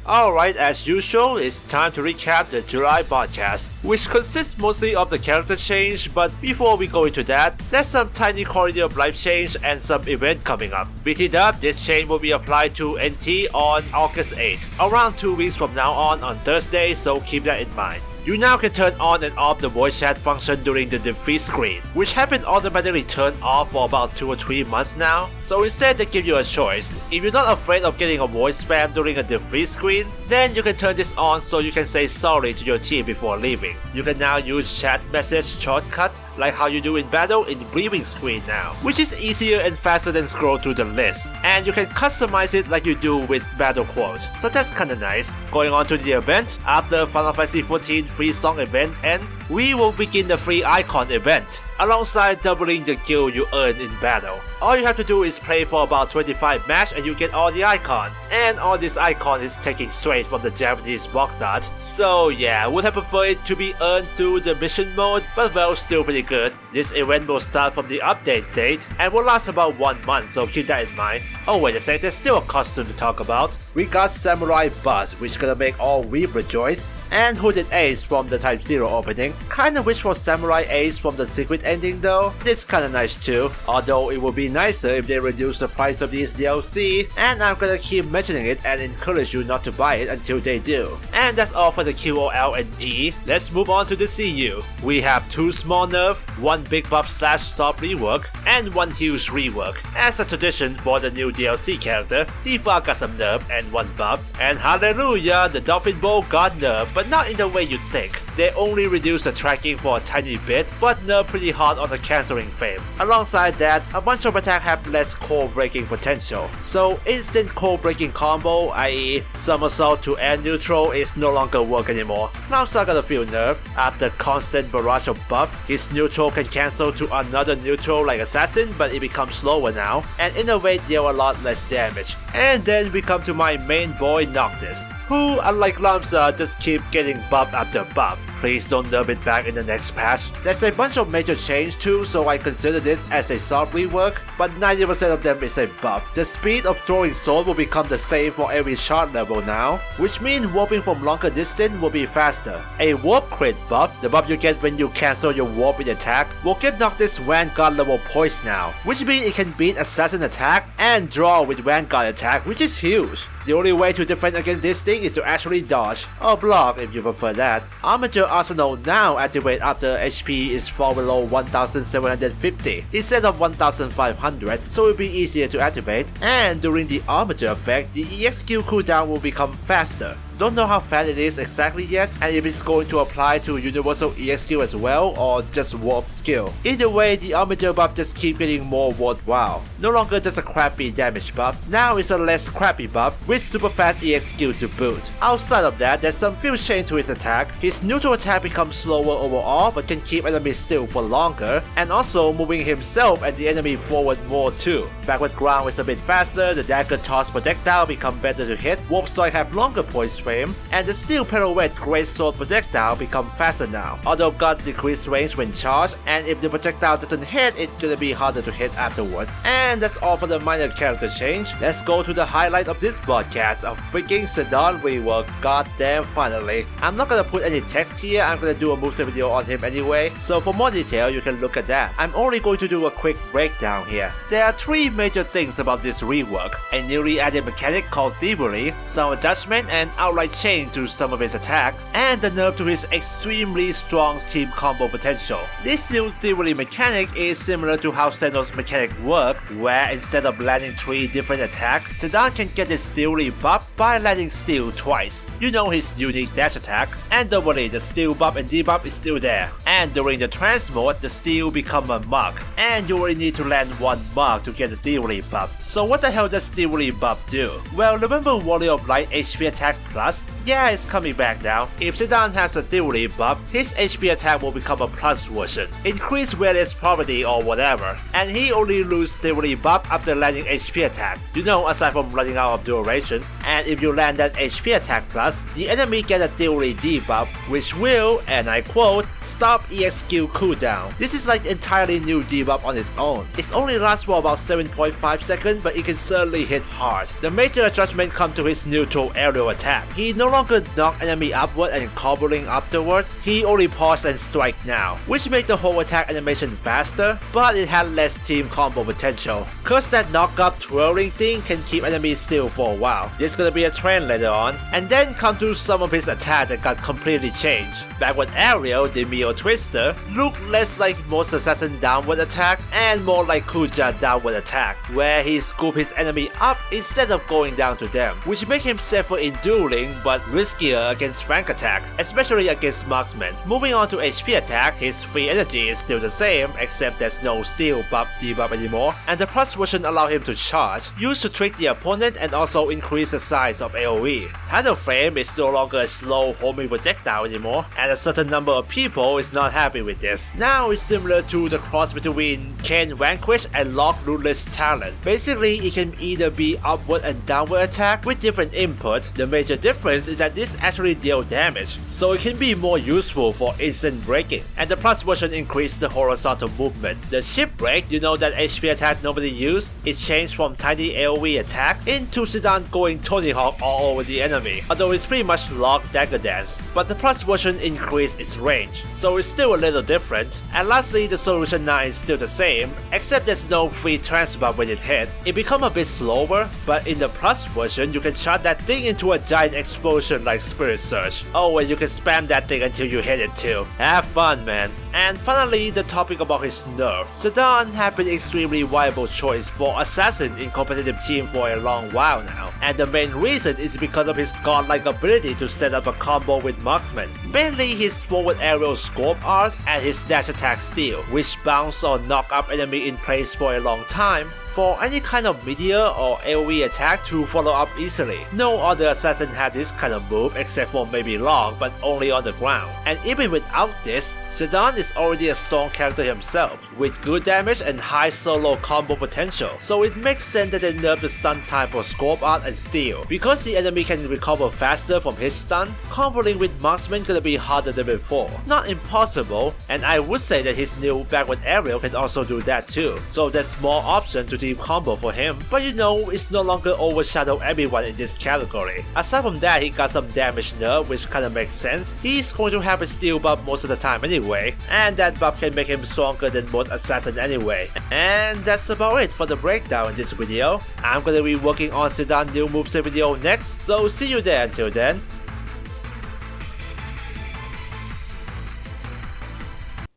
Alright, as usual, it's time to recap the July podcast, which consists mostly of the character change, but before we go into that, there's some tiny quality of life change and some event coming up. BT Dub, this change will be applied to NT on August 8th, around 2 weeks from now on Thursday, so keep that in mind. You now can turn on and off the voice chat function during the defeat screen, which have been automatically turned off for about 2 or 3 months now, so instead they give you a choice. If you're not afraid of getting a voice spam during a defeat screen, then you can turn this on so you can say sorry to your team before leaving. You can now use chat message shortcut, like how you do in battle in briefing screen now, which is easier and faster than scroll through the list, and you can customize it like you do with battle quotes, so that's kinda nice. Going on to the event, after Final Fantasy XIV free song event end, we will begin the free icon event, alongside doubling the guild you earn in battle. All you have to do is play for about 25 matches and you get all the icon, and all this icon is taken straight from the Japanese box art, so yeah, would have preferred it to be earned through the mission mode, but well, still pretty good. This event will start from the update date and will last about 1 month, so keep that in mind. Oh wait a sec, there's still a costume to talk about. We got Samurai Buzz, which gonna make all weeb rejoice, and Hooded Ace from the Type 0 opening. Kinda wish for Samurai Ace from the secret ending though, it's kinda nice too, although it would be nicer if they reduce the price of these DLC, and I'm gonna keep mentioning it and encourage you not to buy it until they do. And that's all for the QOL and E. Let's move on to the CU. We have 2 small nerf, 1 big buff / stop rework, and 1 huge rework. As a tradition for the new DLC character, Tifa got some nerf and 1 buff, and hallelujah, the Dolphin Bow got nerf, but not in the way you think. They only reduce the tracking for a tiny bit, but nerf pretty hard on the cancelling frame. Alongside that, a bunch of attacks have less core breaking potential, so instant core breaking combo, i.e. somersault to air neutral, is no longer work anymore. Lamsa got a few nerf. After constant barrage of buff, his neutral can cancel to another neutral like Assassin, but it becomes slower now, and innovate deal a lot less damage. And then we come to my main boy Noctis, who, unlike Lamsa, just keep getting buff after buff. Please don't nerf it back in the next patch. There's a bunch of major change too, so I consider this as a soft rework, but 90% of them is a buff. The speed of throwing sword will become the same for every shot level now, which means warping from longer distance will be faster. A warp crit buff, the buff you get when you cancel your warp with attack, will give Noctis Vanguard level points now, which means it can beat Assassin attack and draw with Vanguard attack, which is huge. The only way to defend against this thing is to actually dodge, or block if you prefer that. Armature Arsenal now activate after HP is fall below 1750 instead of 1500, so it will be easier to activate, and during the Armature effect, the EXQ cooldown will become faster. Don't know how fast it is exactly yet, and if it's going to apply to Universal EXQ as well, or just Warp skill. Either way, the Armature buff just keep getting more worthwhile. No longer just a crappy damage buff, now it's a less crappy buff with super fast EXQ to boot. Outside of that, there's some few change to his attack. His neutral attack becomes slower overall, but can keep enemies still for longer, and also moving himself and the enemy forward more too. Backward ground is a bit faster, the dagger toss projectile become better to hit, Warp strike have longer points frame, and the steel pirouette great sword projectile become faster now, although got decreased range when charged, and if the projectile doesn't hit, it's gonna be harder to hit afterward. And that's all for the minor character change. Let's go to the highlight of this podcast, a freaking Zidane rework. Goddamn, finally. I'm not gonna put any text here, I'm gonna do a moveset video on him anyway, so for more detail you can look at that. I'm only going to do a quick breakdown here. There are 3 major things about this rework: a newly added mechanic called thievery, some adjustment and outright change to some of his attack, and the nerf to his extremely strong team combo potential. This new thievery mechanic is similar to how Senno's mechanic work, where instead of landing 3 different attacks, Zidane can get his thievery buff by landing steel twice. You know his unique dash attack, and don't worry, the steel buff and debuff is still there. And during the trance mode, the steel become a mark, and you only need to land 1 mark to get the thievery buff. So what the hell does thievery buff do? Well, remember Warrior of Light HP attack plus? Yeah, it's coming back now. If Zidane has the thievery buff, his HP attack will become a plus version, increase Relics property or whatever, and he only loses thievery buff after landing HP attack, you know, aside from running out of duration. And if you land that HP attack plus, the enemy get a thievery debuff, which will, and I quote, stop EXQ cooldown. This is like entirely new debuff on its own. It only lasts for about 7.5 seconds, but it can certainly hit hard. The major adjustment comes to his neutral aerial attack. he no longer knock enemy upward and comboing afterward, he only pause and strike now, which made the whole attack animation faster, but it had less team combo potential, cause that knock up twirling thing can keep enemies still for a while. This gonna be a trend later on, and then come to some of his attacks that got completely changed. Backward aerial, the Mio Twister, looked less like most assassin downward attack and more like Kuja downward attack, where he scoop his enemy up instead of going down to them, which make him safer in dueling but riskier against flank attack, especially against marksmen. Moving on to HP attack, his free energy is still the same except there's no steal buff debuff anymore, and the plus version allow him to charge, used to trick the opponent and also increase the size of AoE. Tidal Flame is no longer a slow homing projectile anymore, and a certain number of people is not happy with this. Now it's similar to the cross between Can Vanquish and Lock Rootless Talent. Basically, it can either be upward and downward attack with different input. The major difference is that this actually deals damage, so it can be more useful for instant breaking, and the plus version increased the horizontal movement. The Shipbreak, you know that HP attack nobody used, it changed from tiny AoE attack into Zidane going Tony Hawk all over the enemy, although it's pretty much lock dagger dance, but the plus version increased its range, so it's still a little different. And lastly, the solution 9 is still the same, except there's no free trance buff when it hit. It become a bit slower, but in the plus version you can shot that thing into a giant explosion like Spirit Surge. Oh, and you can spam that thing until you hit it too. Have fun, man. And finally, the topic about his nerf. Zidane have been extremely viable choice for assassin in competitive team for a long while now, and the main reason is because of his godlike ability to set up a combo with marksmen. Mainly his forward aerial scope art and his dash attack steal, which bounce or knock up enemy in place for a long time, for any kind of meteor or AoE attack to follow up easily. No other assassin had this kind of move except for maybe Long, but only on the ground. And even without this, Zidane is already a strong character himself, with good damage and high solo combo potential, so it makes sense that they nerf the stun time for scope art and steal. Because the enemy can recover faster from his stun, comboing with marksman gonna be harder than before. Not impossible, and I would say that his new backward aerial can also do that too, so there's more option to team combo for him, but you know, it's no longer overshadow everyone in this category. Aside from that, he got some damage nerf, which kinda makes sense. He's going to have a steal buff most of the time anyway, and that buff can make him stronger than most assassins anyway. And that's about it for the breakdown in this video. I'm gonna be working on Zidane's new moveset video next, so see you there. Until then,